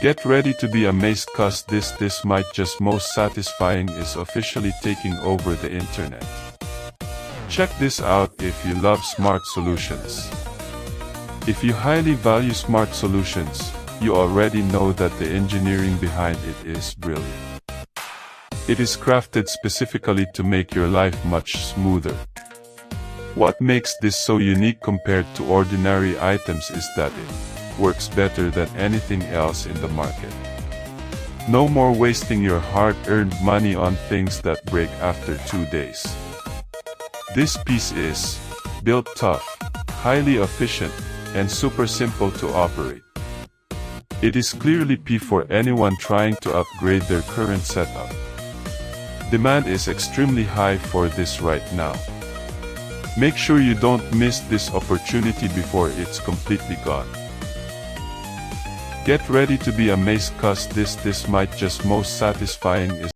Get ready to be amazed, cause this might just most satisfying is officially taking over the internet. Check this out if you love smart solutions. If you highly value smart solutions, you already know that the engineering behind it is brilliant. It is crafted specifically to make your life much smoother. What makes this so unique compared to ordinary items is that it works better than anything else in the market. No more wasting your hard-earned money on things that break after 2 days. This piece is built tough, highly efficient, and super simple to operate. It is clearly P for anyone trying to upgrade their current setup. Demand is extremely high for this right now. Make sure you don't miss this opportunity before it's completely gone. Get ready to be amazed, cause this might just most satisfying is